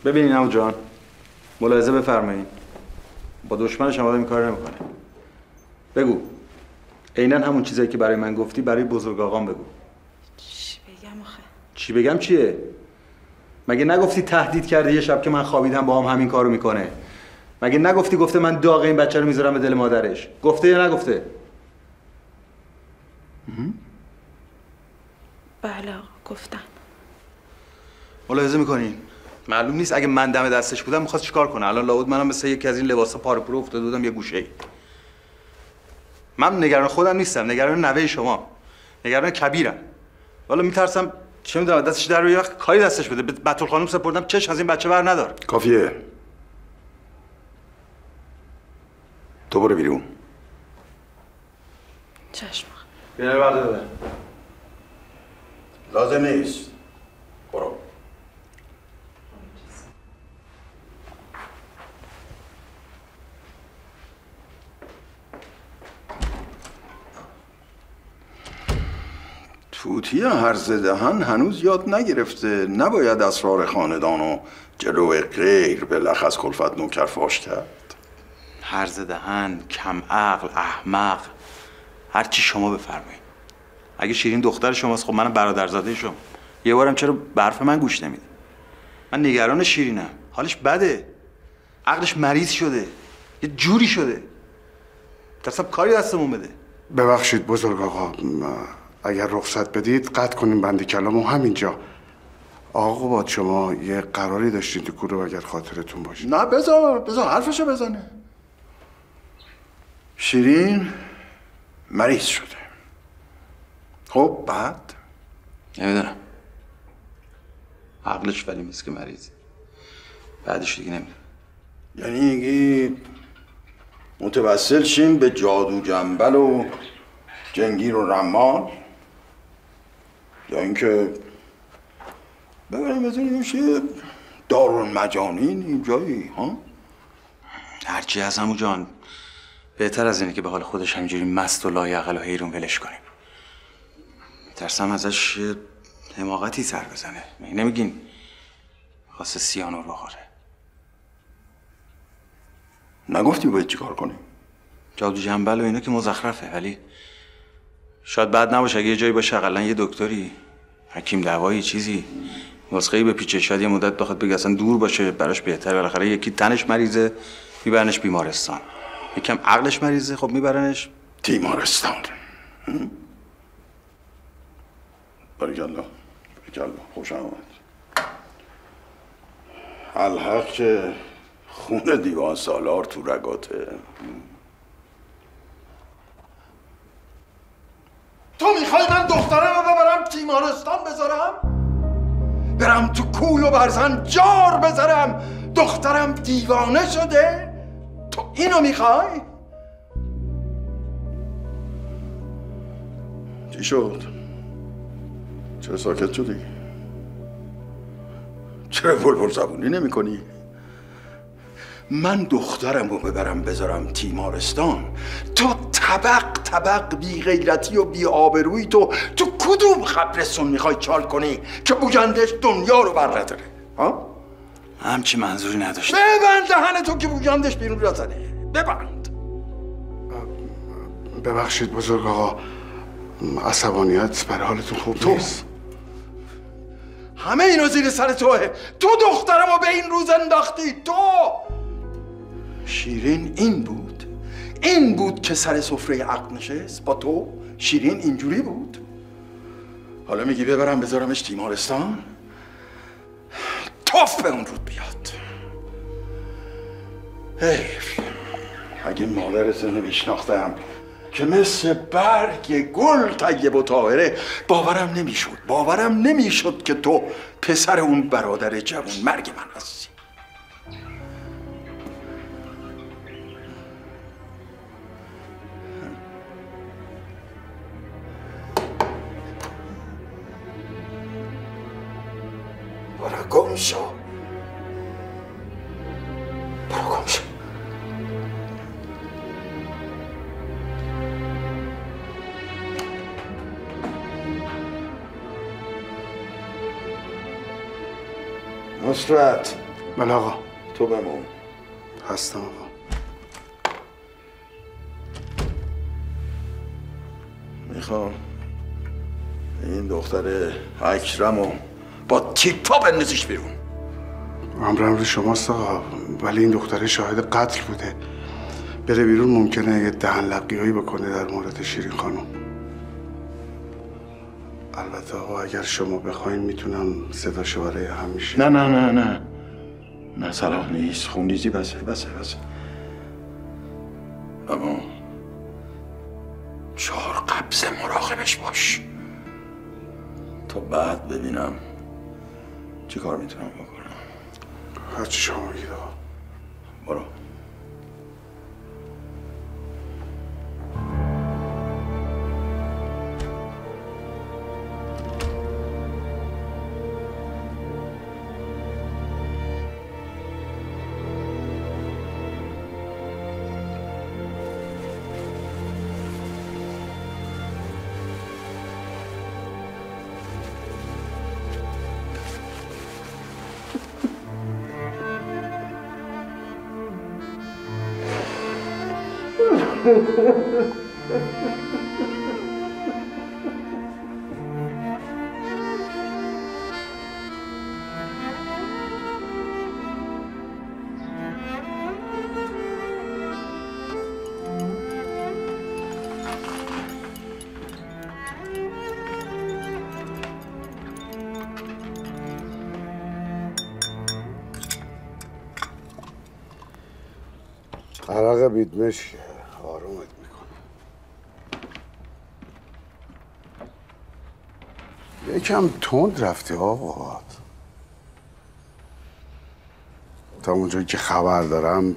ببینین عمو جان، ملاحظه بفرمایید. با دشمنش هم آدم این کار نمیکنه. بگو عیناً همون چیزایی که برای من گفتی برای بزرگ آقام بگو. چی بگم آخه؟ چی بگم چیه؟ مگه نگفتی تهدید کرده یه شب که من خوابیدم با هم همین کارو میکنه؟ مگه نگفتی گفته من داغ این بچه رو میذارم به دل مادرش؟ گفته یا نگفته؟ بله آقا گفتن. ملاحظه میکنین؟ معلوم نیست اگه من دم دستش بودم میخواست چیکار کنه. الان لابد منم مثل یکی از این لباسا پاره پوره افتاده بودم یه گوشه‌ای. من نگران خودم نیستم، نگران نوه شما، نگران کبیرم. والا میترسم چه میدونم دستش در یه وقت کاری دستش بده. بتول خانم سپردم چش از این بچه بر ندار. کافیه. تو برو بیرون. چشم. بیار برده بده. لازم نیست. برو. توتی هرزه دهن هنوز یاد نگرفته نباید اسرار خاندان و جلو غیر به لخ از کلفت نوکر فاش کرد. هرزه دهن، کم عقل، احمق، هر چی شما بفرمایید. اگه شیرین دختر شماست خب منم برادرزاده شما. یه بارم چرا به حرف من گوش نمیده؟ من نگران شیرینم. حالش بده. عقلش مریض شده. یه جوری شده. ترسم کاری دستمون بده. ببخشید بزرگ آقا، اگر رخصت بدید قطع کنیم بند کلامو همینجا. آقا با شما یه قراری داشتین تو گروه اگر خاطرتون باشه. نه بذار حرفشو بزنه. شیرین مریض شده. خب بعد نمیدونم. عقلش ولی مثل که مریضه. بعدش دیگه نمیدونم. یعنی میگی متوسل شیم به جادو جنبل و جنگیر و رمال، یا اینکه ببریم بزنیم یه دارالمجانین اینجایی ها؟ هرچی از عمو جان بهتر از اینه که به حال خودش همینجوری مست و لایعقل و حیرون ولش کنیم. ترسم ازش حماقتی سر بزنه. نمیگین خواسته سیانور بخوره؟ نگفتی باید چی کار کنیم؟ جادو جنبل و اینا که مزخرفه، ولی شاید بد نباشه اگه یه جایی باشه اقلا یه دکتری، حکیم دوایی، چیزی نسخه‌ای بپیچه. شاید یه مدت بخواد بگه اصلا دور باشه براش بهتره. بالاخره یکی تنش مریضه میبرنش بیمارستان، یکم عقلش مریضه خب میبرنش تیمارستان. باریکالله خوش آمد. الحق که خون دیوان سالار تو رگاته. تو میخوای من دخترم رو ببرم تیمارستان بذارم؟ برم تو کوی و برزن جار بذارم دخترم دیوانه شده؟ تو اینو میخوای؟ چی شد؟ چرا ساکت شدی؟ چرا بلبل زبونی نمی کنی؟ من دخترم رو ببرم بذارم تیمارستان، تو طبق بی غیرتی و بی آبرویی تو کدوم قبرستون میخوای چال کنی که بوگندش دنیا رو بر نداره؟ ها؟ همچی منظوری نداشت. ببند دهن تو که بوگندش بیرون نزنه. ببند. ببخشید بزرگ آقا، عصبانیت برای حالتون خوب نیست. همه اینو زیر سر توه. تو دخترم رو به این روز انداختی. تو شیرین این بود که سر سفره عقل نشست. با تو شیرین اینجوری بود. حالا میگی ببرم بذارمش تیمارستان؟ توف به اون رود بیاد. حیف اگه مادرت نمیشناختم که مثل برگ گل طیب و طاهره باورم نمیشد که تو پسر اون برادر جوان مرگ من هستی. برو گم شو. نصرت بله آقا. تو بمون. هستم آقا. میخوام این دختر اکرمو با تیپا بندازیش بیرون. امر شماست آقا، ولی این دختره شاهد قتل بوده. بره بیرون ممکنه یه دهن لقیایی بکنه در مورد شیرین خانم. البته آقا اگر شما بخواین میتونم صداشو برای همیشه. نه نه نه نه نه صلاح نیست. خونریزی بسه. اما 4 قبض مراقبش باش تا بعد ببینم چی کار میتونم بکنم. هرچی شما بگید آقا. برو. عرق بیدمش آرومت میکنه. یکم تند رفتی آقا. تا اونجایی که خبر دارم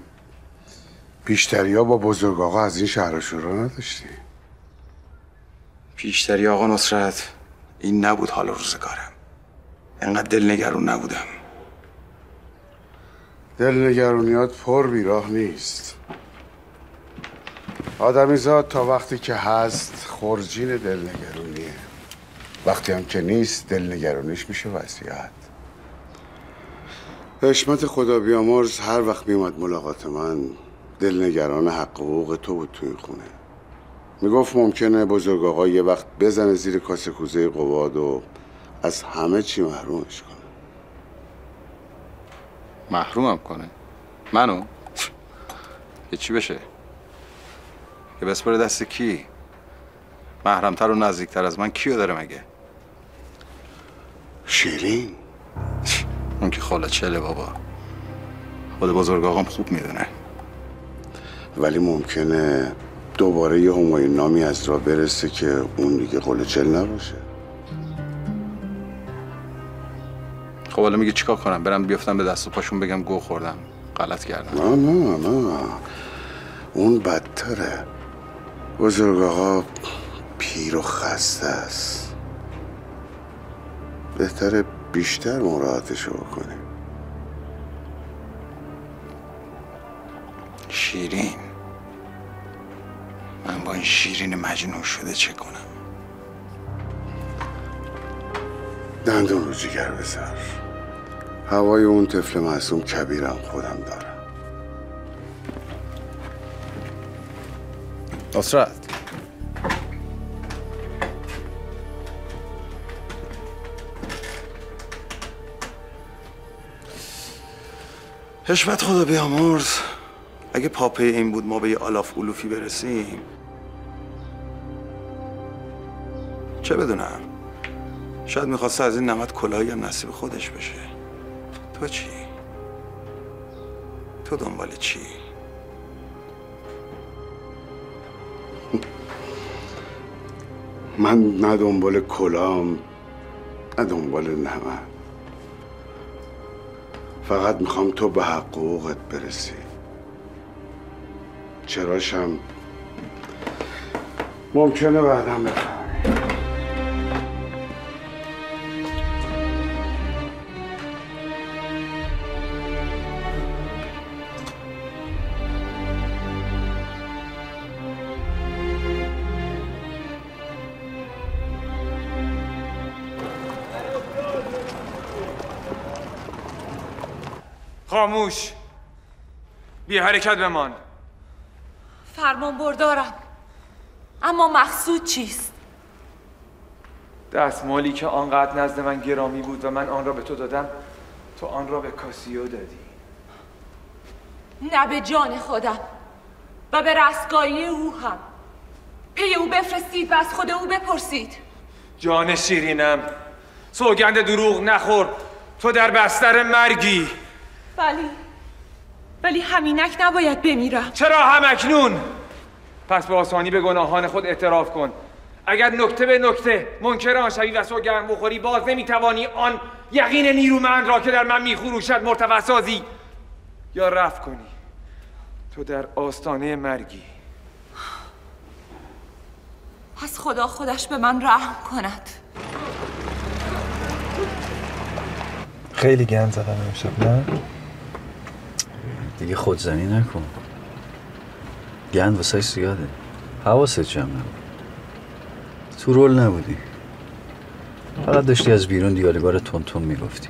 پیشتری ها با بزرگ آقا از این شهر و شورا نداشتی. پیشتری آقا نصرت این نبود حال روزگارم. انقدر دلنگرون نبودم. دلنگرونیات پر بیراه نیست. آدمیزاد تا وقتی که هست خورجین دلنگرونیه. وقتی هم که نیست دلنگرونیش میشه وصیت. حشمت خدا بیامرز هر وقت میومد ملاقات من دلنگران حق و حقوق تو بود تو این خونه. میگفت ممکنه بزرگ آقا یه وقت بزنه زیر کاسه کوزه قواد و از همه چی محرومش کنه. محرومم کنه؟ منو؟ که چی بشه؟ که بسپره دست کی؟ محرمتر و نزدیکتر از من کیو داره مگه؟ شیرین؟ اون که خاله چله بابا. خود بزرگ آقام خوب میدونه. ولی ممکنه دوباره یه همایون نامی از راه برسه که اون دیگه قول چل نباشه. خب حالا میگه چیکار کنم؟ برم بیفتم به دست و پاشون بگم گو خوردم غلط کردم؟ نه اون بدتره. بزرگ آقا پیر و خسته است. بهتره بیشتر مراعاتشو بکنی. شیرین، من با این شیرین مجنون شده چه کنم؟ دندون رو جگر بذار. هوای اون طفل معصوم کبیرم خودم دارم. نصرت، حشمت خدا بیامرز اگه پاپه این بود ما به یه آلاف علوفی برسیم چه بدونم، شاید میخواسته از این نمد کلاهی هم نصیب خودش بشه. تو چی؟ تو دنبال چی؟ من نه دنبال کلام نه دنبال نمد. فقط میخوام تو به حق و حقوقت برسی. چراشم ممکنه بعدم بفهمی. خاموش. بی حرکت بمان. فرمان بردارم، اما مقصود چیست؟ دستمالی که آنقدر نزد من گرامی بود و من آن را به تو دادم، تو آن را به کاسیو دادی. نه به جان خودم و به رستگاری او هم. پی او بفرستید و از خود او بپرسید. جان شیرینم، سوگند دروغ نخور. تو در بستر مرگی. ولی همینک نباید بمیرم. چرا همکنون؟ پس به آسانی به گناهان خود اعتراف کن. اگر نکته به نکته منکر آن شوی و سوگند بخوری، باز نمیتوانی آن یقین نیرومند را که در من میخروشد مرتفع سازی یا رفع کنی. تو در آستانه مرگی. پس خدا خودش به من رحم کند. خیلی گند زدم امشب، نه؟ دیگه خودزنی نکن. گند واسه زیاده. حواست جمع نبود. تو رول نبودی. فقط داشتی از بیرون دیالوگار تون میگفتی.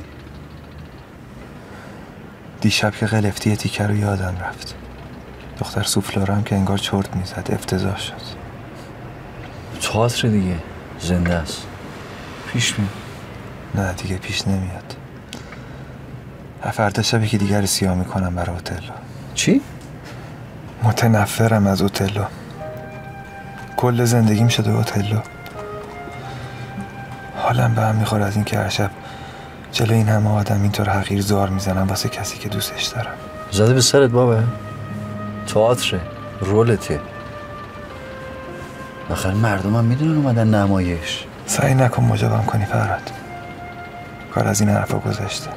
دیشب که قلفتی تیکه رو یادم رفت. دختر سوفلوره هم که انگار چرت میزد. افتضاح شد. تئاتر دیگه. زنده است. پیش میاد. نه دیگه پیش نمیاد. فردا شبی که دیگر سیاه میکنم برای اوتلو. چی؟ متنفرم از اوتلو. کل زندگیم شده اوتلو. حالم به هم میخوره از این که هر شب جلو این همه آدم اینطور حقیر زار میزنم واسه کسی که دوستش دارم. زده به سرت بابا. تئاتر رولته. آخر مردم هم میدونن اومدن نمایش. سعی نکن مجابم کنی فرهاد. کار از این حرفا گذاشته.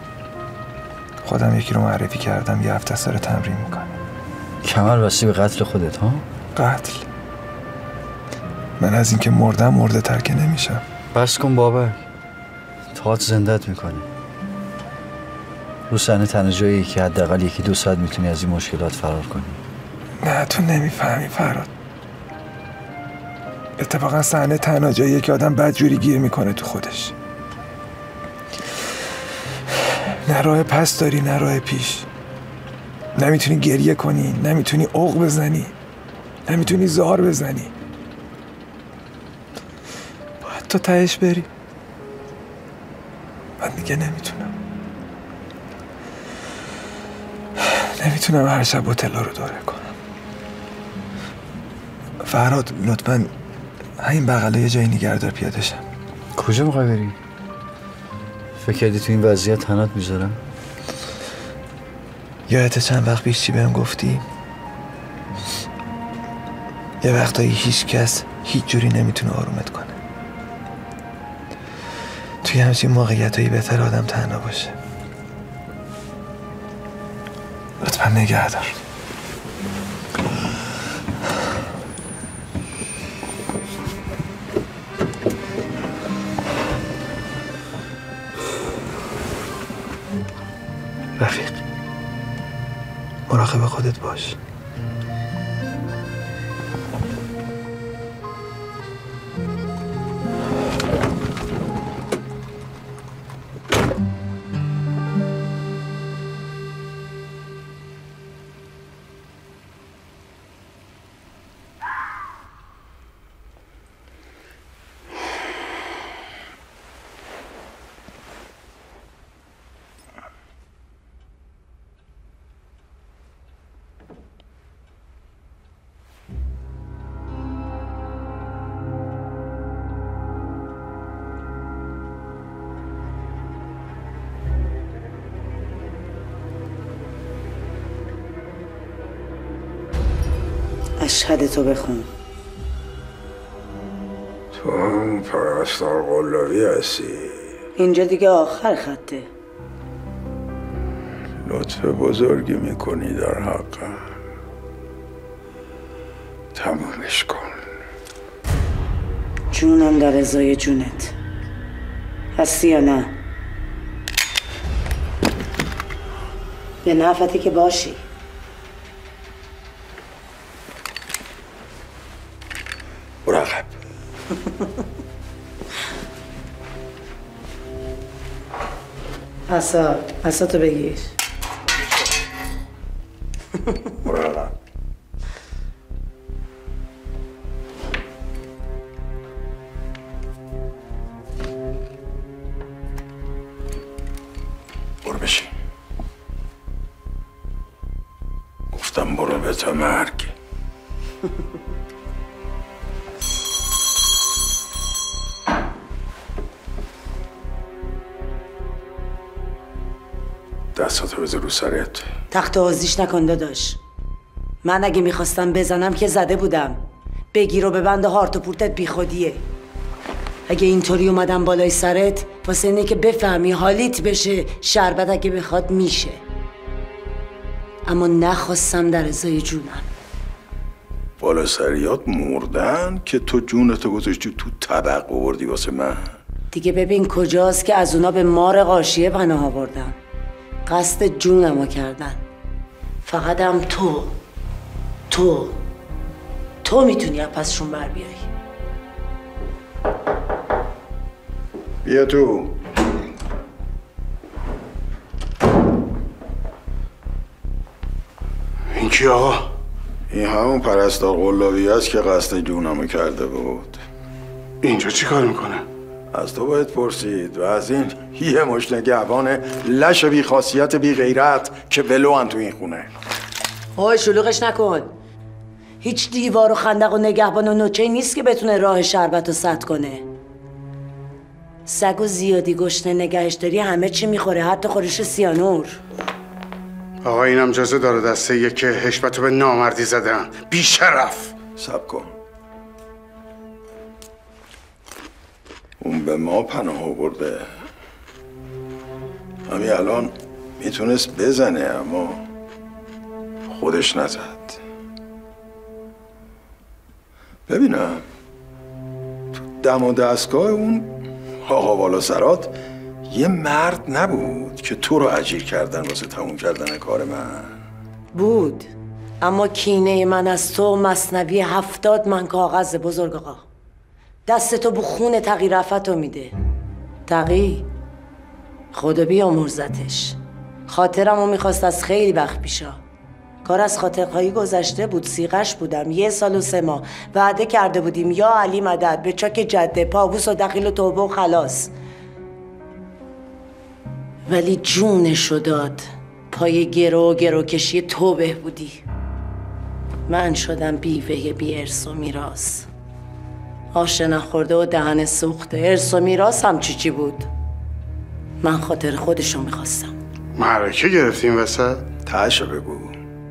خودم یکی رو معرفی کردم، یه هفته سر تمرین میکنه. کمر بستی به قتل خودت ها؟ قتل؟ من از این که مردم مرده تر که نمیشم. بس کن بابک. تئاتر زندت میکنه. رو صحنه تنها جاییه که حداقل 1-2 ساعت میتونی از این مشکلات فرار کنی. نه تو نمیفهمی فرهاد. اتفاقا صحنه تنها جاییه که آدم بدجوری گیر میکنه تو خودش. نه راه پس داری نه راه پیش. نمیتونی گریه کنی، نمیتونی عق بزنی، نمیتونی زار بزنی. باید تو تهش بری. من دیگه نمیتونم هر شب اوتلو رو دوره کنم. فرهاد لطفاً این بغله یه جایی نگهدار پیاده شم. کجا میخوای بری؟ فکر کردی تو این وضعیت تنت میذارم؟ یادت چند وقت پیش چی بهم گفتی؟ یه وقتایی هیچ کس هیچ جوری نمیتونه آرومت کنه. توی همچین موقعیتایی بهتر آدم تنها باشه. لطفا نگهدار. رفیق مراقب خودت باش. اشهد تو بخون. تو هم پرستار قلابی هستی؟ اینجا دیگه آخر خطه. لطف بزرگی میکنی در حقم. تمومش کن. جونم در ازای جونت. هستی یا نه؟ به نفعتی که باشی. مراقب. عصا تو بگیر. برو. برو بشین. گفتم برو به تو مرگ. دستاتو بذار رو سرت. تخت آزیش نکن داداش. من اگه میخواستم بزنم که زده بودم. بگیر و ببند هارت و پورتت بی خودیه. اگه اینطوری اومدم بالای سرت واسه اینه که بفهمی حالیت بشه، شربت اگه بخواد میشه. اما نخواستم در ازای جونم. بالا سریات مردن که تو جونتو گذاشتی تو طبق آوردی واسه من. دیگه ببین کجاست که از اونا به مار غاشیه پناه آوردم. قصد جونمو کردن. فقط هم تو میتونی از پسشون بر بیایی. بیا تو. این کی آقا؟ این همون پرستار قلابی است که قصد جونمو کرده بود. اینجا چی کار میکنه؟ از تو باید پرسید و از این یه مشت نگهبان لش بی خاصیت بی غیرت که ولوان تو این خونه. اوه شلوغش نکن. هیچ دیوار و خندق و نگهبان و نوچه‌ای نیست که بتونه راه شربت رو سد کنه. سگ و زیادی گشنه نگهش داری همه چی میخوره، حتی خورش سیانور. آقا اینم جزه داره دسته یه که حشمتو به نامردی زدن. بی شرف. صبر کن. اون به ما پناه آورده. همین الان میتونست بزنه اما خودش نزد. ببینم تو دم و دستگاه اون آقا والا سرات یه مرد نبود که تو رو اجیر کردن واسه تموم کردن کار من؟ بود، اما کینه من از تو مثنوی 70 من کاغذ بزرگ آقا. دست تو بو خون تقی رفتو میده. تقی خدا بیامرزتش. خاطرمو میخواست از خیلی وقت پیشا. کار از خاطرخواهی گذشته بود. سیغش بودم 1 سال و 3 ماه. وعده کرده بودیم یا علی مدد به چاک جده پابوس و دخیل و توبه و خلاص. ولی جونشو داد پای گرو کشی تو بهبودی. من شدم بیوه بی ارث و میراث. آش نخورده و دهن سوخته. ارث و میراث هم چی بود؟ من خاطر خودشو میخواستم. معرکه گرفتیم وسط؟ تاشو بگو.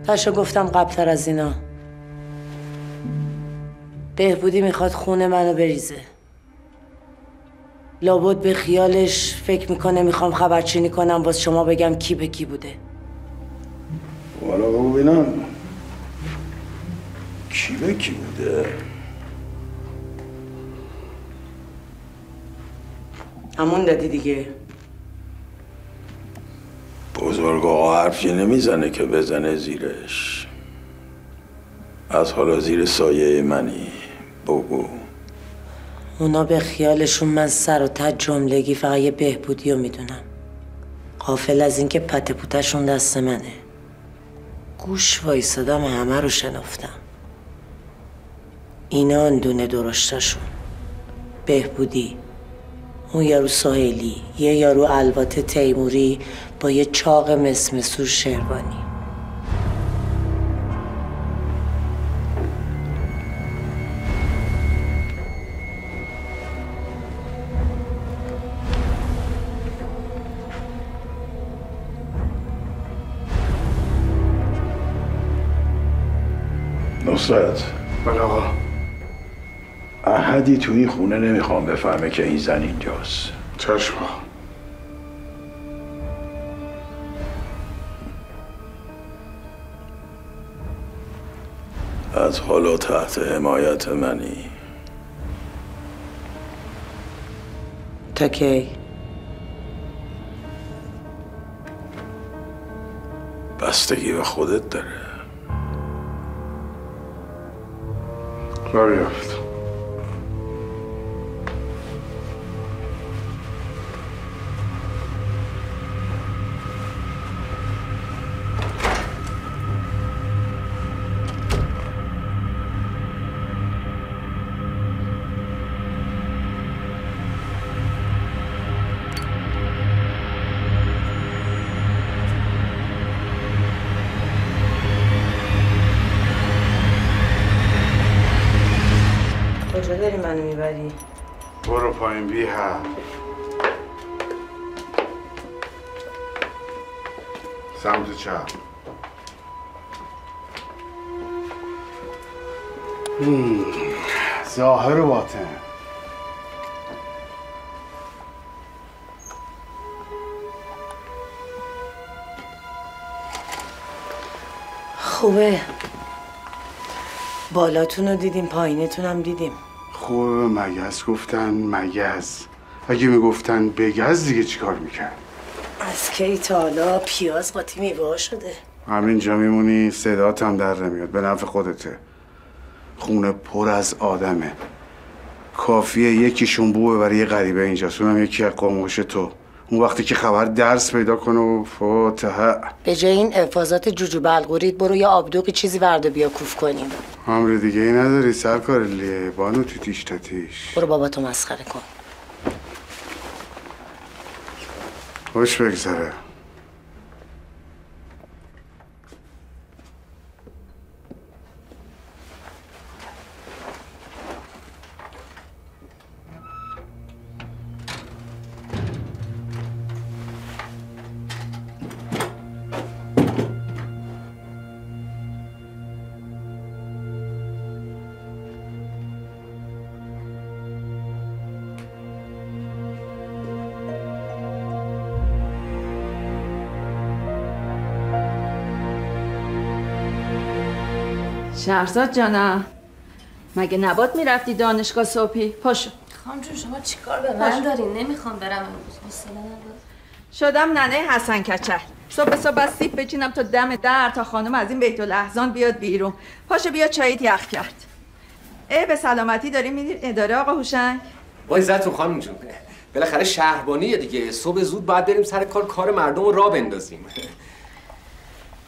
تاشو گفتم قبل‌تر از اینا. بهبودی میخواد خون منو بریزه. لابد به خیالش فکر میکنه میخوام خبرچینی کنم واسه شما بگم کی به کی بوده. والا بگو ببینم کی به کی بوده. همون دادی دیگه. بزرگ آقا حرفی نمیزنه که بزنه زیرش. از حالا زیر سایه منی. بگو. اونا به خیالشون من سر و ته جملگی فقط یه بهبودی رو میدونم. غافل از اینکه پته پوتشون دست منه. گوش وایسادم همه رو شنفتم. اینا اندونه درشتشون. بهبودی، اون یارو ساحلی، یه یارو الواته تیموری با یه چاق مسمسور شیروانی. نصرت. بله آقا. احدی تو این خونه نمیخوام بفهمه که این زن اینجاست. چشم. از حالا تحت حمایت منی. تا کی؟ بستگی به خودت داره. باریافت. داری منو میبری؟ برو پایین بی هم. سمت چپ. ظاهر و باطن. خوبه. بالاتون رو دیدیم، پایینتون هم دیدیم. خوبه مگز گفتن مگز. اگه میگفتن بگز دیگه چیکار میکرد؟ از کی تا حالا پیاز قاطی میوه شده؟ همینجا میمونی، صدات هم در نمیاد، به نفع خودته. خونه پر از آدمه، کافیه یکیشون بو ببره یه غریبه اینجاست، اونم یکی از قومش تو. اون وقتی که خبر درس پیدا کنه و فاتحه. به جای این افاظات جوجو بلغورید برو یا آبدوقی چیزی ورد بیا کوف کنیم. امر دیگه ای نداری سرکار لیه بانو تیتیش تتیش. برو باباتو مسخره کن. خوش بگذره. شهرزاد جانم، مگه نبات میرفتی دانشگاه صبحی؟ پاشو. خانم جون شما چیکار به من دارین؟ نمیخوام برم امروز. حوصله ندارم. شدم ننه حسن کچل. صبح سیب بچینم تا دم در تا خانم از این بیت الاحزان بیاد بیرون. پاشو بیا چاییت یخ کرد. به سلامتی داری میری اداره آقا هوشنگ؟ با عزتون خانم جون. بالاخره شهربانیه دیگه. صبح زود باید بریم سر کار مردم رو راه بندازیم.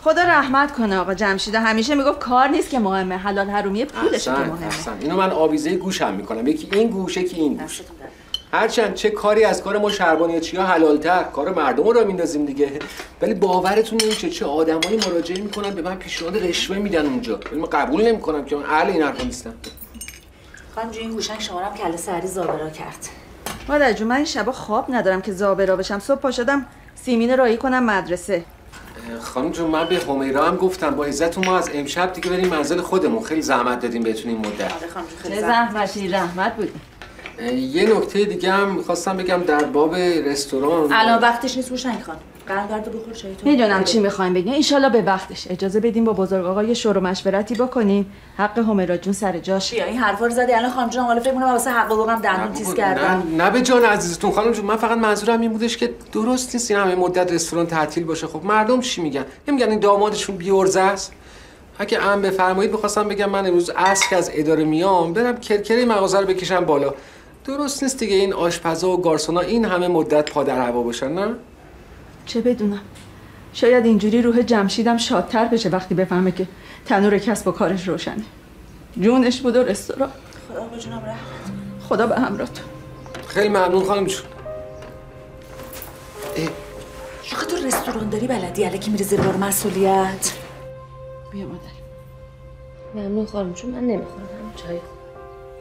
خدا رحمت کنه آقا جمشید، همیشه میگفت کار نیست که مهمه، حلال حرومی پولشه که مهمه. احسن. اینو من آویزه گوشم میکنم، یکی این گوش یکی این گوش. هرچند چه کاری از کار ما شهربانیچیا حلال‌تر، کار مردم رو میندازیم دیگه. ولی باورتون نمیشه چه آدمایی مراجعه میکنن به من پیشنهاد رشوه میدن اونجا. ولی من قبول نمیکنم که من اهل این حرفا نیستم. خانم جون این هوشنگ شما رو هم کله سحری زابرا کرد. مادر جون من این شبا خواب ندارم که زابرا بشم. صبح پا شدم سیمین راهی کنم مدرسه. خانم جون من به همیرا هم گفتم با عزتون ما از امشب دیگه بریم منزل خودمون. خیلی زحمت دادیم بهتون این مدت. چه زحمتی رحمت بود. یه نکته دیگه هم می‌خواستم بگم در باب رستوران. الان وقتش نیست هوشنگ خان. قرارگردو بخور چایتون. میدونم چی می‌خوایم بگین. ان شاءالله به وقتش. اجازه بدیم با بزرگ آقا یه شور و مشورتی بکنیم. حق همیرا جون سر جاش. بیا این حرفا رو زدی الان خانم جون حالا فکر کنم واسه حق و حقوقم دندون تیز کردم. نه به جان عزیزتون خانم جون، من فقط منظورم این بودش که درست نیست این همه مدت رستوران تعطیل باشه. خب مردم چی میگن؟ نمیگن این دامادشون بی‌عرضه است؟ اگه ام بفرمایید می‌خواستم بگم من امروز عصر که از اداره میام برم کرکره مغازه رو بکشم بالا. درست نیست دیگه این آشپزا و گارسونا این همه مدت پا در هوا باشن، نه؟ چه بدونم. شاید اینجوری روح جمشیدم شادتر بشه وقتی بفهمه که تنور کسب و کارش روشنه. جونش بود و رستوران. خدا به جونم رحمت. خدا به همراهتون. خیلی ممنون خانم جون. آخه تو رستوران داری بلدی الکی میری زیر بار مسئولیت. بیا مادر. ممنون خانم جون من نمیخورم همین چای.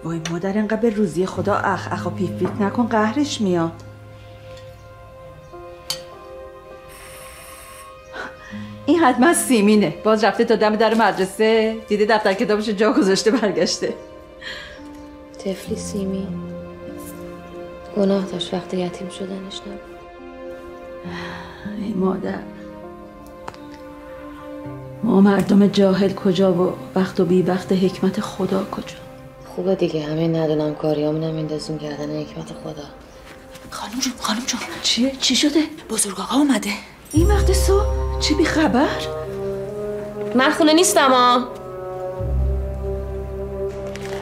وای مادر اینقدر به روزی خدا اخ و پیف پیف نکن قهرش میاد. این حتما سیمینه. باز رفته تا دم در مدرسه دیده دفتر کتابش جا گذاشته برگشته. طفلی سیمین گناه داشت وقتی یتیم شدنش نبود. ای مادر ما مردم جاهل کجا و وقت و بی وقت حکمت خدا کجا؟ خوبه دیگه همین ندونم کاریامونم میندازیم گردن حکمت خدا. خانم جون چیه؟ چی شده؟ بزرگ آقا اومده. این وقت صبح؟ چه بی خبر؟ من خونه نیستم ها.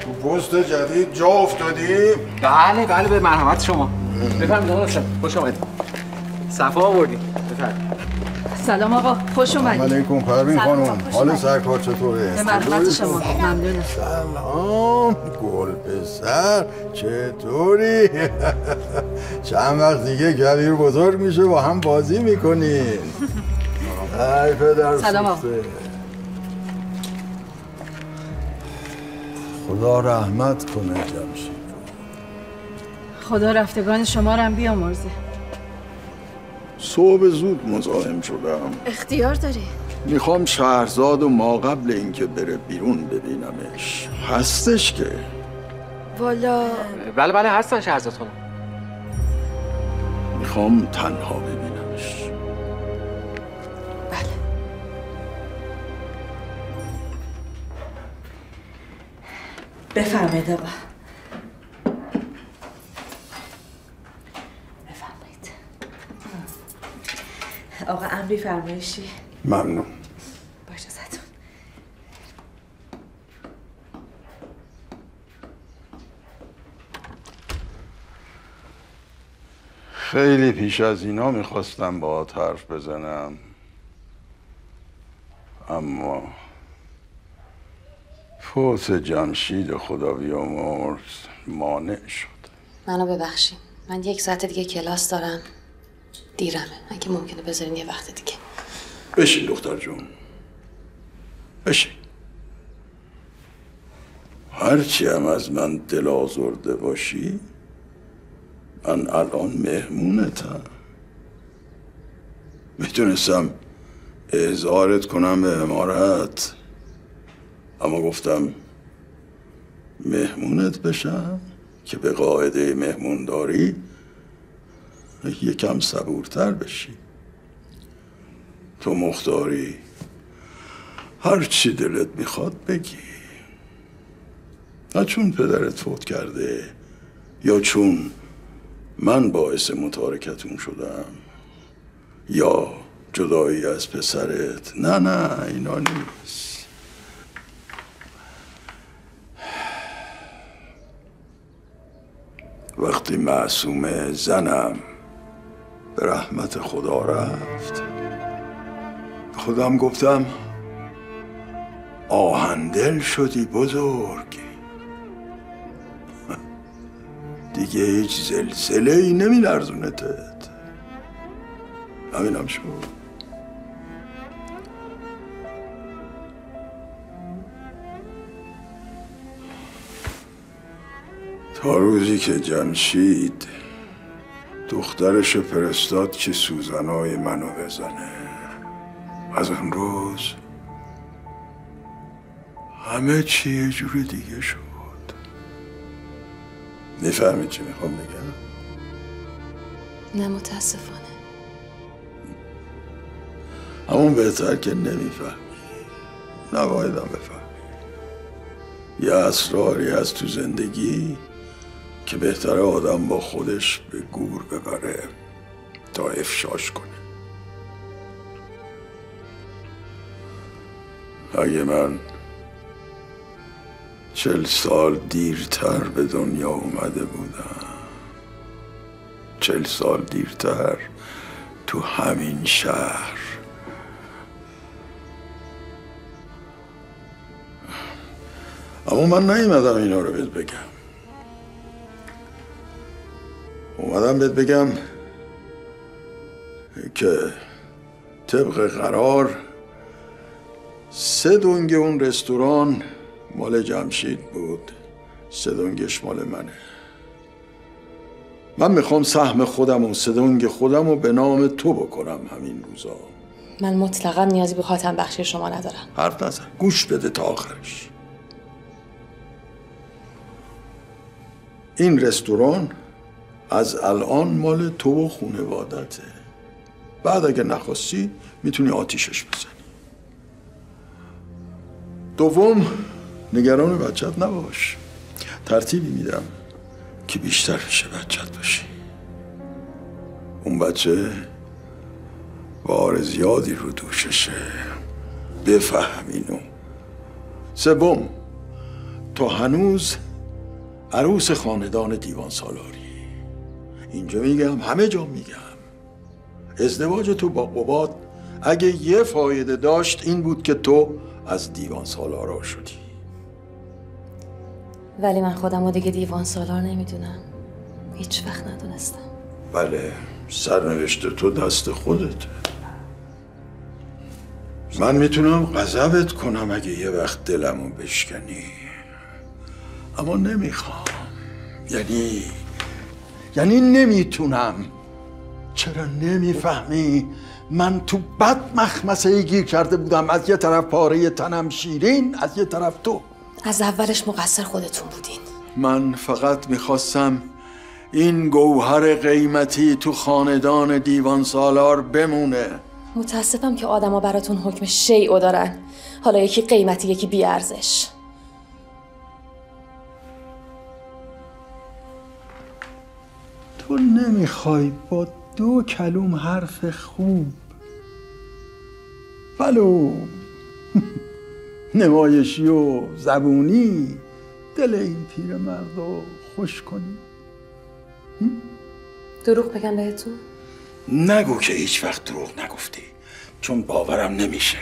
تو پست جدید جا افتادی؟ بله به مرحمت شما. بفرمایید آقا خوش آمدید. صفا آوردید. بفرمایید. سلام آقا خوش اومدید. علیکم پروین خانم. حال سرکار چطوره؟ به مرحمت شما. ممنونم. سلام گل پسر چطوری؟ چند وقت دیگه کبیر بزرگ میشه با هم بازی میکنین. ای پدر سلام آقا. خدا رحمت کنه جمشید. خدا رفتگان شما رو هم بیامرزه. صبح زود مزاحم شدم. اختیار داری. میخوام شهرزاد و ما قبل اینکه بره بیرون ببینمش. هستش که؟ والا بله هستن شهرزاد خانم. میخوام تنها ببینمش. بله. بفرمایید آقا. آقا امری فرمایشی؟ ممنون. باشه زدون. خیلی پیش از اینا میخواستم باهات حرف بزنم، اما فوت جمشید خدا بیامرز مانع شد. منو ببخشید، من 1 ساعت دیگه کلاس دارم، دیرمه. اگه ممکنه بذارین یه وقت دیگه. بشین دختر جون، بشین. هرچی هم از من دل آزرده باشی، من الان مهمونتم. میتونستم اعزارت کنم به امارت، اما گفتم مهمونت بشم که به قاعده مهمونداری یکم صبورتر بشی. تو مختاری، هر چی دلت میخواد بگی. نه چون پدرت فوت کرده یا چون من باعث متارکتون شدم یا جدایی از پسرت. نه اینا نیست. وقتی معصومه زنم به رحمت خدا رفت، خودم گفتم آهندل شدی بزرگ، دیگه هیچ زلزله ای نمی لرزونتت. همینم شد. تا روزی که جمشید دخترش فرستاد که سوزنای منو بزنه، از اون روز همه چی یه جور دیگه شد. میفهمی چی میخوام بگم؟ نه متاسفانه. همون بهتر که نمیفهمی. نبایدم بفهمی. یه اسراری هست تو زندگی که بهتره آدم با خودش به گور ببره تا افشاش کنه. اگه من 40 سال دیرتر به دنیا اومده بودم، 40 سال دیرتر تو همین شهر، اما من نیومدم اینا رو بهت بگم. اومدم بهت بگم که طبق قرار 3 دنگ اون رستوران مال جمشید بود، 3 دنگش مال منه. من میخوام سهم خودم و 3 دنگ خودم رو به نام تو بکنم همین روزا. من مطلقا نیازی به خاتم بخشی شما ندارم. حرف نزن، گوش بده تا آخرش. این رستوران از الان مال تو و خانوادته. بعد اگه نخواستی میتونی آتیشش بزنی. دوم، نگران بچت نباش. ترتیبی میدم که بیشتر پیش بچت باشی. اون بچه بار زیادی رو دوششه، بفهم اینو. سوم، تو هنوز عروس خاندان دیوان سالاری. اینجا میگم، همه جا میگم، ازدواج تو با قباد اگه یه فایده داشت این بود که تو از دیوان سالارا شدی. ولی من خودم رو دیگه دیوان سالار نمیدونم. هیچ وقت ندونستم. بله، سرنوشت تو دست خودته. من میتونم غضبت کنم اگه یه وقت دلمو بشکنی، اما نمیخوام. یعنی نمیتونم. چرا نمیفهمی؟ من تو بد مخمسه گیر کرده بودم. از یه طرف پاره تنم شیرین، از یه طرف تو. از اولش مقصر خودتون بودین. من فقط میخواستم این گوهر قیمتی تو خاندان دیوان سالار بمونه. متاسفم که آدما براتون حکم شیء دارن. حالا یکی قیمتی یکی بی‌ارزش. تو نمیخوای با 2 کلوم حرف خوب ولو نمایشی و زبونی دل این پیرمرد رو خوش کنی؟ دروغ بگم بهتون؟ نگو که هیچ وقت دروغ نگفتی، چون باورم نمیشه،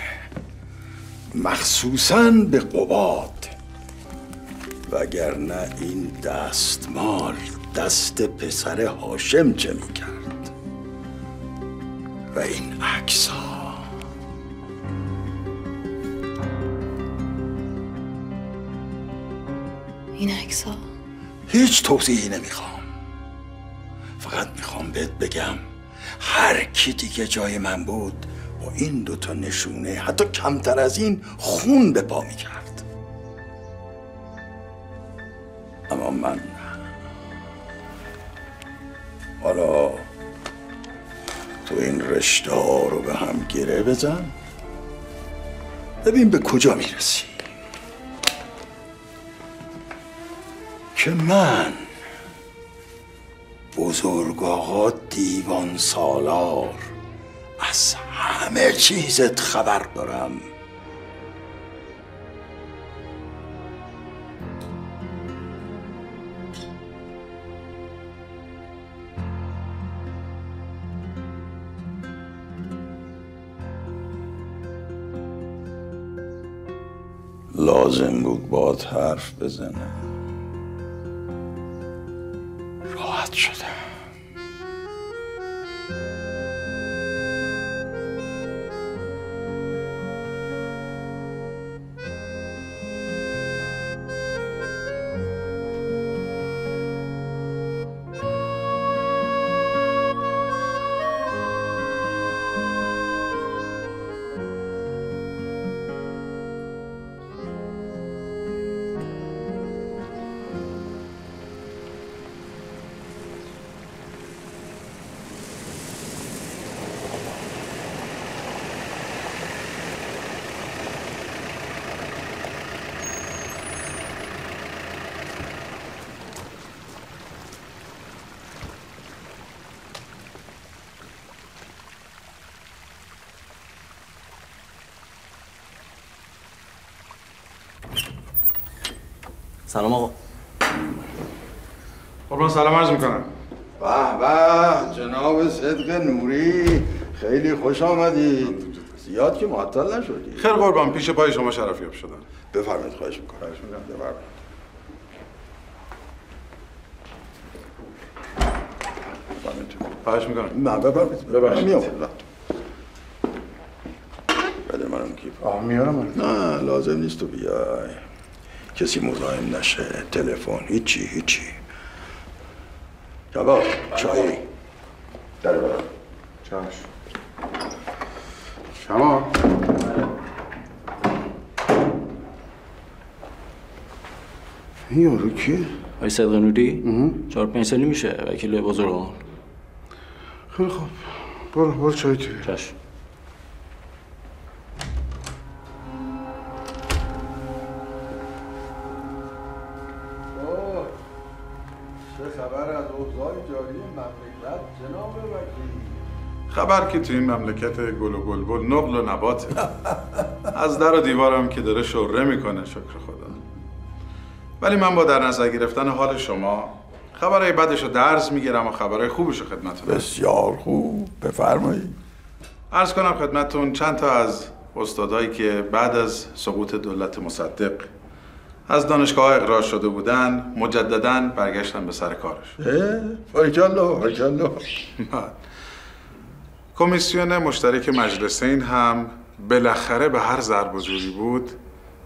مخصوصاً به قباد. وگرنه این دستمال دست پسر هاشم چه میکرد؟ و این عکس‌ها این عکس‌ها هیچ توضیحی نمیخوام. فقط میخوام بهت بگم هر کی دیگه جای من بود با این 2 نشونه حتی کمتر از این خون به پا میکرد. اما من حالا تو این رشته ها رو به هم گره بزن، ببین به کجا میرسی. که من بزرگ آقا دیوان سالار از همه چیزت خبر دارم. لازم بود باهات حرف بزنم. راحت شدم. سلام آقا. قربان سلام عرض میکنم. به به جناب صدق نوری، خیلی خوش آمدید. زیاد که معطل نشدی. خیر قربان، پیش پای شما شرفیاب شدم. بفرمایید. خواهش میکنم. بفرمایید. خواهش میکنم. نه بفرمایید. ببخشید. میام. بده منم کیف. میارم. نه لازم نیست تو بیای. کسی مزاحم نشه. تلفن هیچی. کباب چای در برم. چاش شما این یارو کیه؟ آقای صدق نوری؟ 4-5 سالی میشه وکیل بزرگان. خیلی خوب، برو چای تو بیار. چشم. چه خبر از اوضاع جاری مملکت جناب وکیل؟ خبر که تو این مملکت گل و گلبل نقل و نباته. از در و دیوارم که داره شوره میکنه شکر خدا. ولی من با در نظر گرفتن حال شما خبرهای بدشو درز میگیرم و خبرهای خوبشو خدمتتون. بسیار خوب، بفرمایید. عرض کنم خدمتتون چند تا از استادایی که بعد از سقوط دولت مصدق از دانشگاه اخراج شده بودن مجدداً برگشتن به سر کارش. باریکالله. کمیسیون مشترک مجلسین هم بالاخره به هر ضرب و زوری بود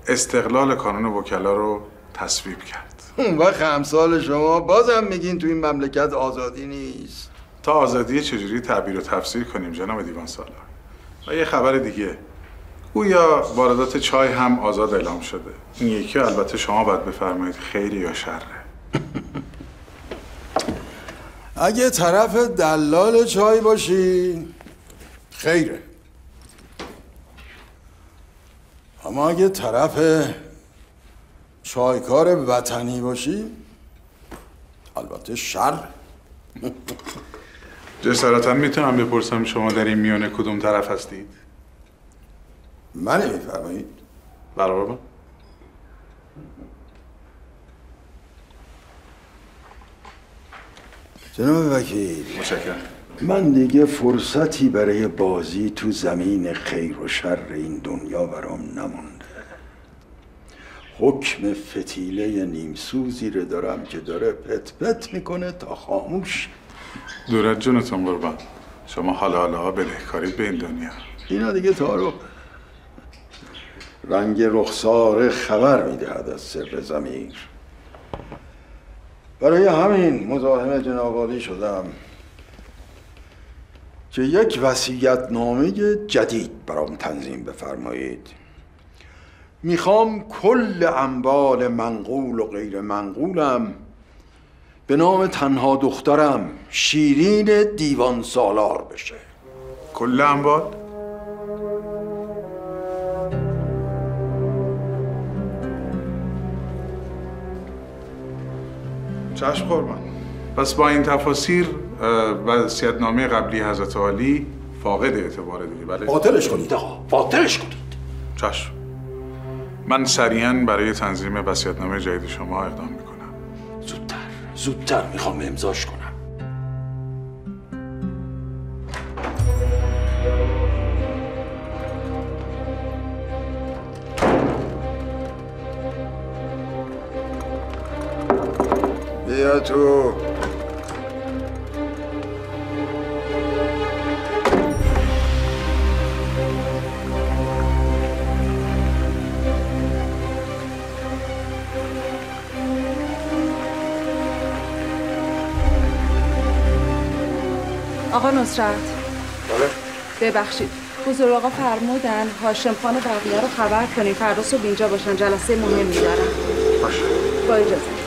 استقلال کانون وکلا رو تصویب کرد. اون وقت امثال شما بازم میگین تو این مملکت آزادی نیست. تا آزادی چجوری تعبیر و تفسیر کنیم جناب دیوان سالار؟ و یه خبر دیگه، گویا واردات چای هم آزاد اعلام شده. این یکی البته شما باید بفرمایید خیره یا شره. اگه طرف دلال چای باشی خیره، اما اگه طرف چایکار وطنی باشی البته شر. جسارتا میتونم بپرسم شما در این میانه کدوم طرف هستید؟ من میفرمایید؟ برابر. جناب وکیل، متشکرم. من دیگه فرصتی برای بازی تو زمین خیر و شر این دنیا برام نمونده. حکم فتیله نیمسوزی رو دارم که داره پت پت میکنه تا خاموش. دورت جونتون قربان. شما حالا بدهکارید به این دنیا. اینا دیگه تعارف. رنگ رخسار خبر میدهد از سر ضمیر. برای همین مزاحم جناب عالی شدم که یک وصیت‌نامه جدید برام تنظیم بفرمایید. میخوام کل اموال منقول و غیر منقولم به نام تنها دخترم شیرین دیوان سالار بشه. کل اموال؟ چشم قربان. پس با این تفاسیر وصیت‌نامه قبلی حضرت عالی فاقد اعتباره دیگه، بله؟ باطلش کنید آقا، باطلش کنید. چشم. من سریعاً برای تنظیم وصیت‌نامه جدید شما اقدام میکنم. زودتر میخوام امضاش کنم. بیا تو. آقا نصرت. ببخشید بزرگ آقا فرمودن هاشم خان و بقیه رو خبر کنین فردا صبح اینجا باشن، جلسه مهمی دارن. باشه. با اجازه.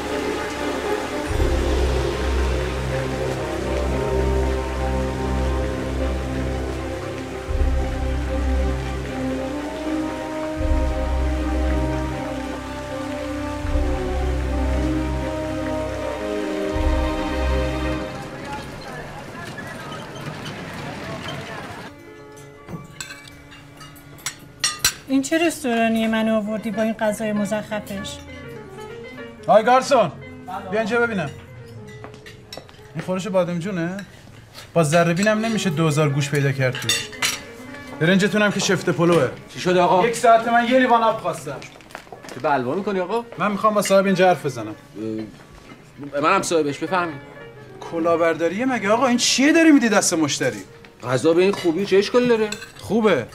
این چه رستورانی منو آوردی با این غذای مزخرفش؟ آی گارسون بیا اینجا ببینم. این خورش بادمجونه؟ با ذره بینم نمیشه 2000 گوش پیدا کرد توش. برنجتون هم که شفته پلوه. چی شد آقا؟ 1 ساعت من یه لیوان آب خواستم. تو بلوا میکنی آقا؟ من میخوام با صاحب اینجا حرف بزنم. منم صاحبش، بفهمید. کلاهبرداریه مگه آقا؟ این چیه داری میدی دست مشتری؟ غذا به این خوبی چه اشکالی داره؟ خوبه.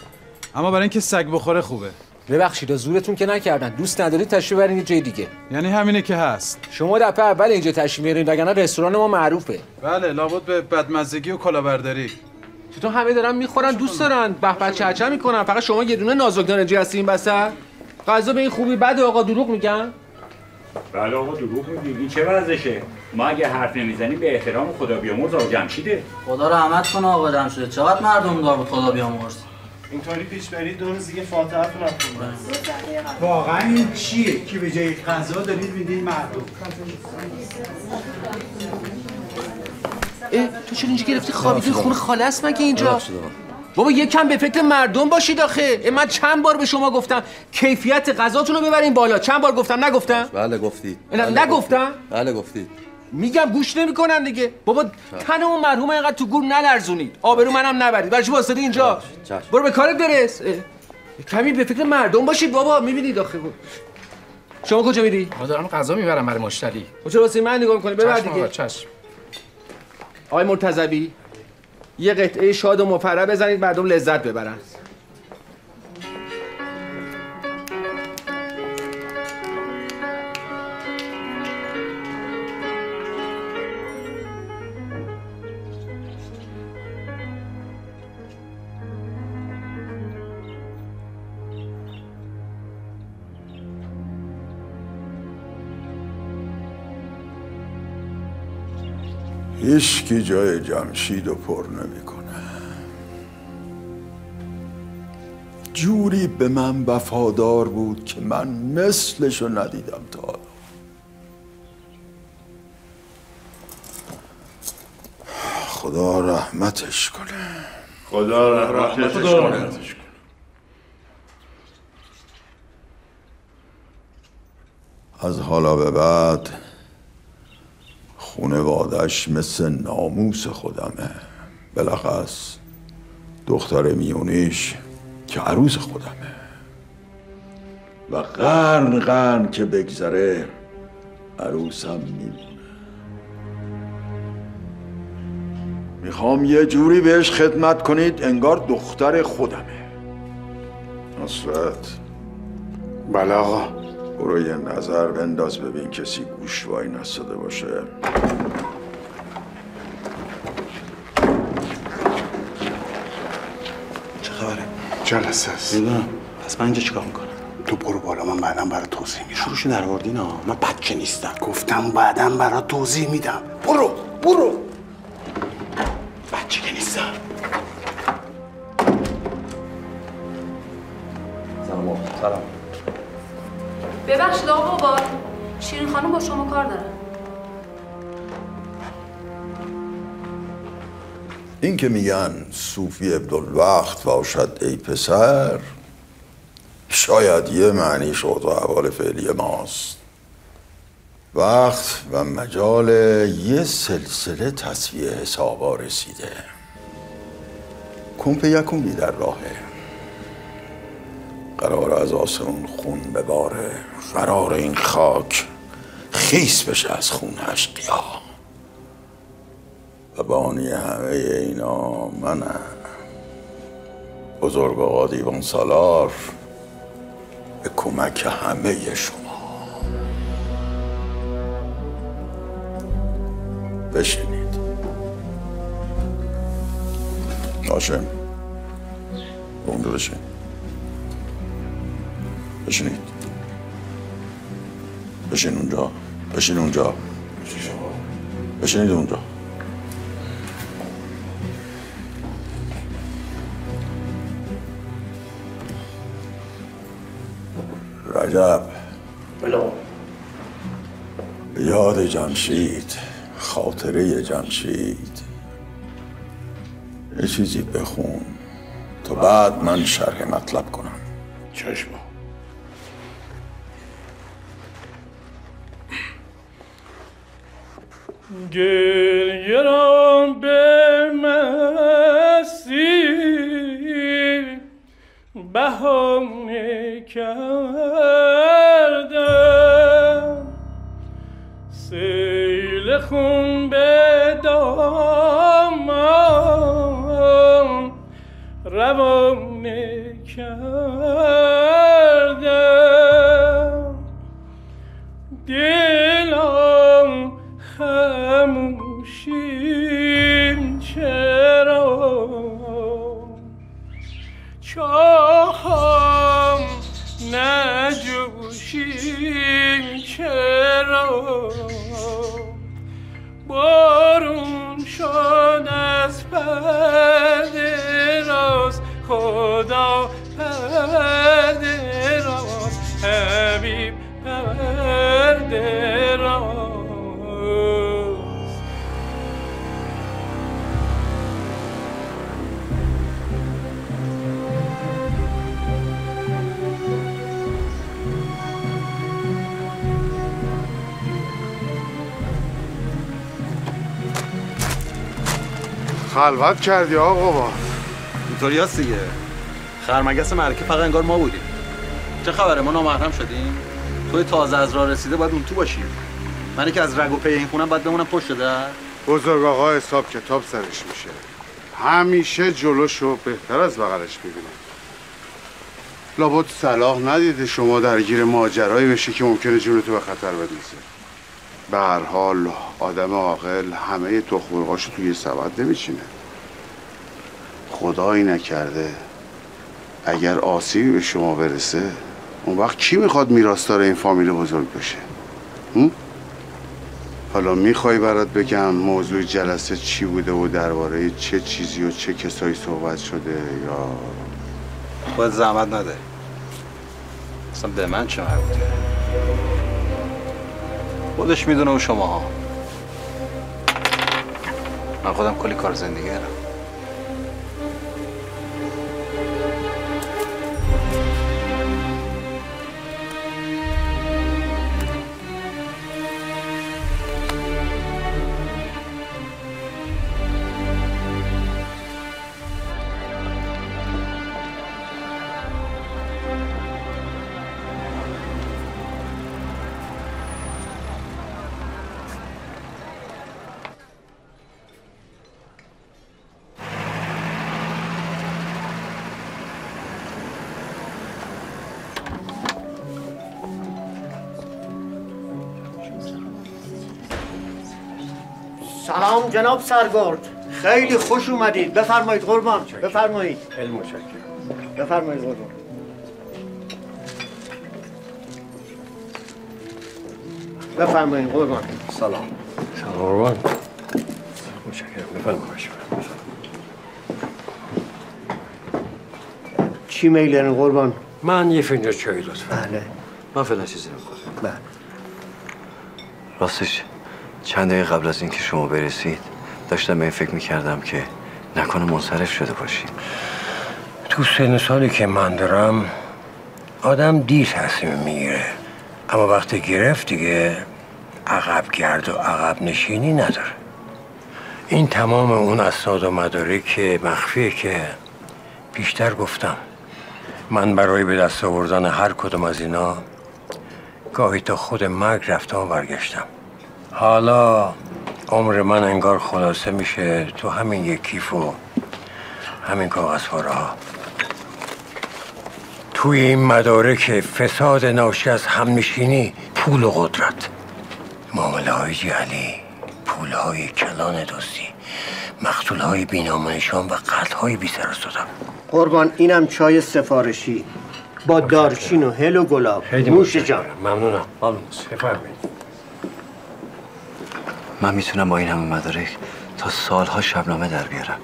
اما برای اینکه سگ بخوره خوبه. ببخشید زورتون که نکردن. دوست ندارید تشریف برین یه جای دیگه. یعنی همینه که هست. شما دفعه اول اینجا تشریف میارین وگرنه رستوران ما معروفه. بله لابد به بدمزگی و کلاهبرداری. چطور همه دارن میخورن دوست دارن به چهچه میکنن، فقط شما یه دونه نازک نارنجی هستی این وسط؟ غذا به این خوبی بده آقا؟ دروغ میگن؟ بله آقا دروغ میگیم. این چه ورزشه؟ ما اگه حرف نمیزنیم به احترام خدا بیامرز آقا جمشیده. خدا رحمت کنه آقا جمشیده. چقدر مردم دار بود خدا بیامرز. اینطوری پیش برید 2 روز دیگه فاتحه‌تون رو بخونید. واقعا این چیه که به جای غذا دارید میدین مردم؟ تو چرا اینجا گرفتی خوابیدی؟ خونه خاله است مگه اینجا؟ بابا یکم به فکر مردم باشید آخه. من چند بار به شما گفتم کیفیت غذاتون رو ببرین بالا. چند بار گفتم نگفتم؟ بله گفتید. نگفتم؟ بله گفتید. میگم گوش نمیکنن دیگه. بابا تن اون مرحوم اینقدر تو گور نلرزونید. آبرو منم نبرید. برای چی واسطه اینجا؟ برو به کارت برس. کمی به فکر مردم باشید بابا. میبینید آخه. شما کجا میری؟ ما دارم غذا میبرم برای مشتری. چرا واسه من نگاه میکنی؟ ببر دیگه. چشم. آقای مرتضوی یه قطعه شاد و مفرح بزنید مردم لذت ببرن. هیچکی جای جمشید رو پر نمیکنه. جوری به من وفادار بود که من مثلشو ندیدم تا حالا. خدا رحمتش کنه. خدا رحمتش کنه. از حالا به بعد خونوادش مثل ناموس خودمه. بلخص دختر میونیش که عروس خودمه و قرن که بگذره عروسم میمونه. میخوام یه جوری بهش خدمت کنید انگار دختر خودمه. نصرت. بله آقا. برو یه نظر بنداز ببین کسی گوش وای نستاده باشه. چه خبره؟ جلسه است. میدونم. پس من اینجا چیکار میکنم؟ تو برو بالا، من بعداً برات توضیح میدم. شروعشو در آوردین ها. من بچه نیستم. گفتم بعداً برات توضیح میدم. برو. بچه که نیستم. سلام. ببخشید آقا بابا، شیرین خانم با شما کار داره. این که میگن صوفی عبدالوقت باشد ای پسر، شاید یه معنی شد و احوال فعلی ماست. وقت و مجال یه سلسله تصفیه حسابا رسیده. کمپ یکونی در راهه. قرار از آسمون خون بباره. قرار این خاک خیس بشه از خون اشقیا. و بانی همه اینا منم. بزرگ آقا دیوان سالار به کمک همه شما. بشینید. هاشم اونجا بشین. بشینید. بشین اونجا. بشینید اونجا. رجب. به یاد جمشید، خاطره جمشید یه چیزی بخون تا بعد من شرح مطلب کنم. چشم. گریه را به مستی بهانه کردم، سیل خون به دامان روانه کردم، دلم خموشیم چرا، چاهم نجوشیم چرا، بارون شد از پرده راست، خدا پرده راست، حبیب پرده راست. خلوت کردی آقا با اینطوری هست دیگه. خرمگس مرکه فقط انگار ما بودیم. چه خبره؟ ما نامحرم شدیم؟ توی تازه از راه رسیده باید اون تو باشیم. من که از رگ و پی این خونم باید بمونم پشت در. بزرگ آقا حساب کتاب سرش میشه، همیشه جلوشو بهتر از بغلش میبینه. لابد صلاح ندیده شما درگیر ماجرایی بشه که ممکنه جونتو به خطر بندازه. به هر حال آدم عاقل همه تخم‌مرغاشو توی سبد نمیچینه. خدایی نکرده اگر آسیبی به شما برسه، اون وقت کی میخواد میراثدار این فامیل بزرگ بشه؟ حالا میخوای برات بگم موضوع جلسه چی بوده و درباره چه چیزی و چه کسایی صحبت شده یا باید زحمت نده. اصلا به من چه مربوطه؟ خودش میدونه و شماها. من خودم کلی کار زندگی دارم. سلام جناب سرگرد، خیلی خوش اومدید. بفرمایید قربان، بفرمایید. خیلی متشکرم. بفرمایید قربان. بفرمایید قربان. سلام قربان. متشکرم. بفرمایید. چی میل دارین قربان؟ من یه فنجان چای لطفا. بله. من فعلا چیزی نمیخورم. بله. راستش چند دقیقه قبل از اینکه شما برسید داشتم به این فکر میکردم که نکنه منصرف شده باشید. تو سن سالی که من دارم آدم دیر تصمیم میگیره، اما وقتی گرفت دیگه عقب گرد و عقب نشینی نداره. این تمام اون اسناد و مدارک مخفیه که بیشتر گفتم. من برای به دست آوردن هر کدوم از اینا گاهی تا خود مرگ رفتم و برگشتم. حالا عمر من انگار خلاصه میشه تو همین یک کیف و همین کاغذپاره ها. توی این مدارک فساد ناشی از همنشینی، پول و قدرت، معامله های جعلی، پول های کلان دوستی، مقتول های بینامونشان و قتل های بی سر و صدا. قربان اینم چای سفارشی با دارچین و هل و گلاب. نوش جان. ممنونم. بفرمایید. من میتونم با این همه مدارک تا سالها شبنامه در بیارم،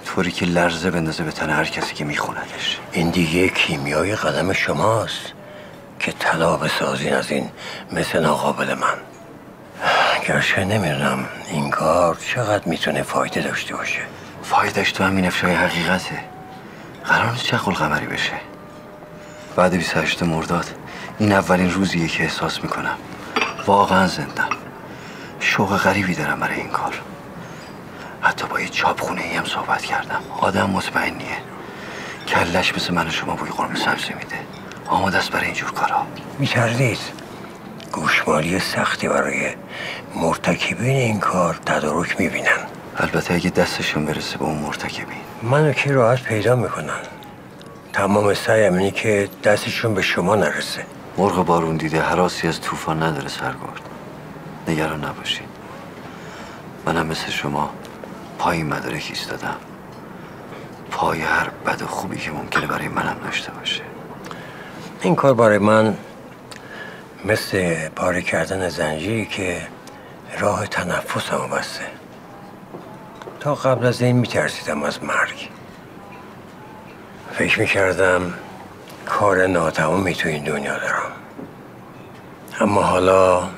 طوری که لرزه بندازه به تن هر کسی که میخوندش. این دیگه کیمیای قلم شماست که طلا بسازین از این مثل ناقابل من. گرچه نمیدونم این کار چقدر میتونه فایده داشته باشه. فایدهش تو همین افشای حقیقته. قرار نیست چقل قمری بشه. بعد 28 مرداد این اولین روزیه که احساس میکنم واقعا زندم. شوق غریبی دارم برای این کار. حتی با یه چاپخونه ای هم صحبت کردم. آدم مطمئنیه، کلش مثل من و شما بوی قرمه سبزی میده. آماده است برای اینجور کارا. میتردید گوشمالی سختی برای مرتکبین این کار تدارک میبینن. البته اگه دستشون برسه به اون مرتکبین. منو که راحت پیدا میکنن. تمام سعیم اینه که دستشون به شما نرسه. مرغ بارون دیده هراسی از طوفان نداره سرگرد. نگران نباشید. منم مثل شما پای مدارک ایستادم، پای هر بد و خوبی که ممکنه برای منم داشته باشه. این کار برای من مثل پاره کردن زنجیری که راه تنفسمو بسته. تا قبل از این میترسیدم از مرگ. فکر میکردم کار ناتمامی تو این دنیا دارم، اما حالا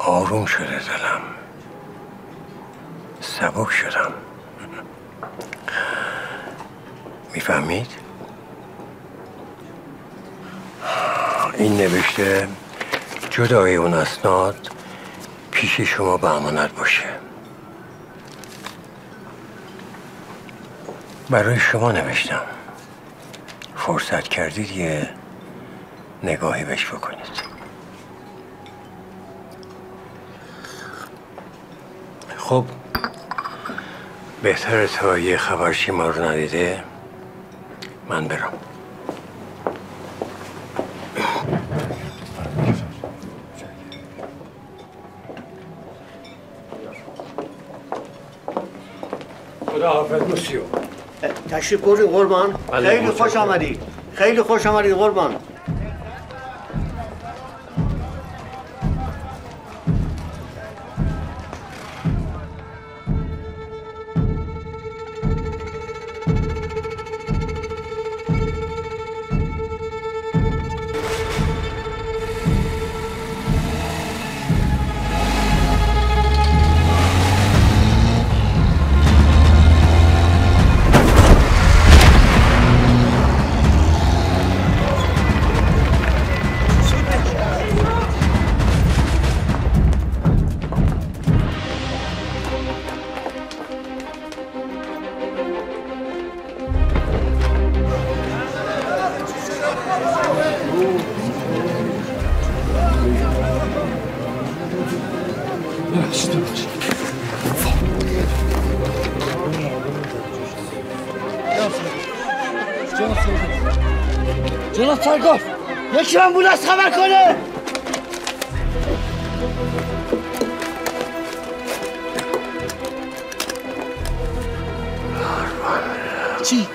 آروم شده دلم، سبک شدم. میفهمید؟ این نوشته جدای اون اسناد پیش شما به امانت باشه. برای شما نوشتم. فرصت کردید یه نگاهی بهش بکنید. خب بهتره تا یه خبرچی ما رو ندیده من برم. خدا حافظ موسیو. تشریف بردید قربان. بله، خیلی خوش آمدید. خیلی خوش آمدید قربان. سرگار یکی آمبولانس خبر کنه. چی؟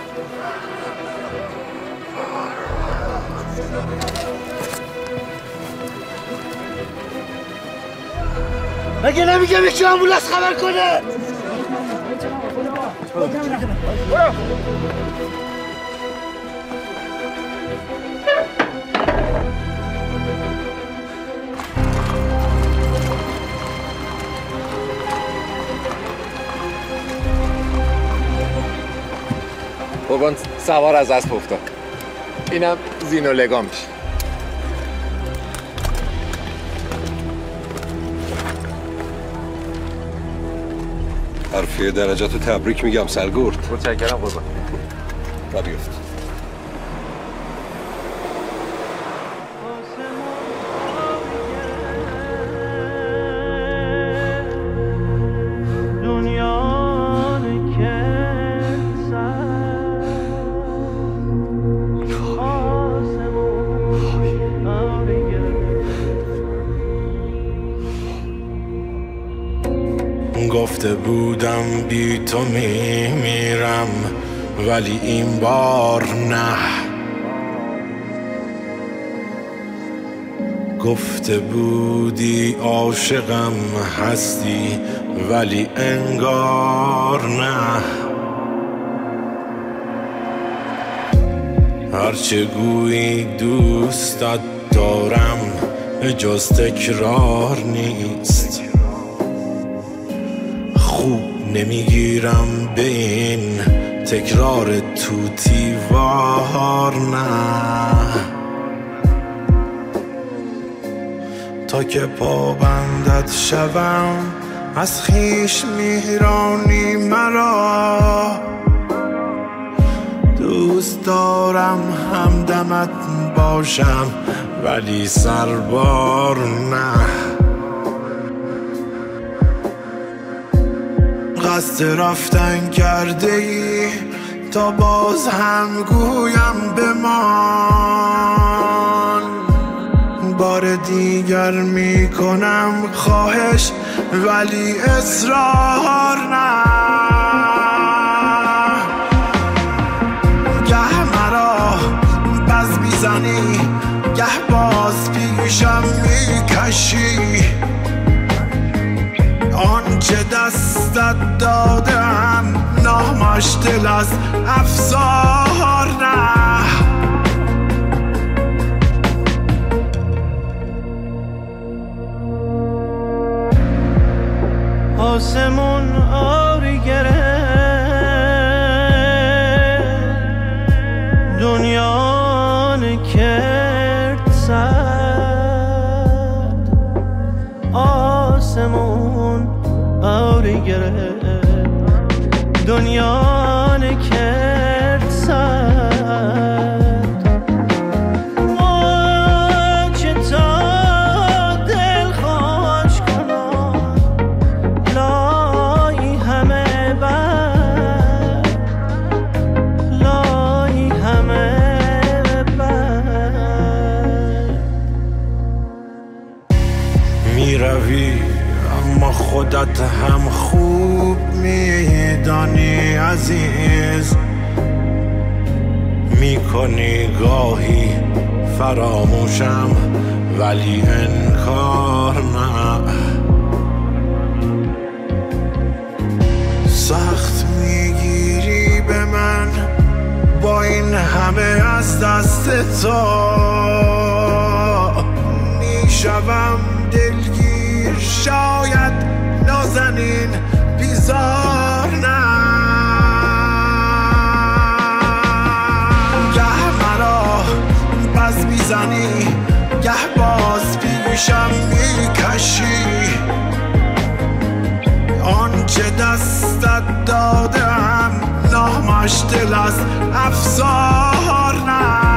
مگه نمیگم یکی آمبولانس خبر کنه؟ بابان سوار از اسب افتاد. اینم زین و لگامش. حرفی درجاتو تبریک میگم سرگرد. متشکرم قربان. را بیفت. گفته بودم بی تو میمیرم ولی این بار نه. گفته بودی عاشقم هستی ولی انگار نه. هرچه گویی دوستت دارم جز تکرار نیست. خوب نمیگیرم به این تکرار توتیوار نه. تا که پابندت شوم از خویش میرانی مرا. دوست دارم همدمت باشم ولی سربار نه. قصد رفتن کرده ای تا باز هم گویم بمان. بار دیگر میکنم خواهش ولی اصرار نه. گه مرا بز میزنی گه باز پیشم میکشی. آنچه دستت دادم نامش دل از افسار نه. آسمون آری گره دنیا نکرد سد. آسمون آری گره دنیا نکرد سد. خودت هم خوب میدانی عزیز. میکنی گاهی فراموشم ولی انکار نه. سخت میگیری به من با این همه از دست تو. میشوم دلگیر شاید نازنین بیزار نه. گه مرا بز میزنی گه باز پیشم میکشی. آنچه دستت دادم نامش دل از افسار نه.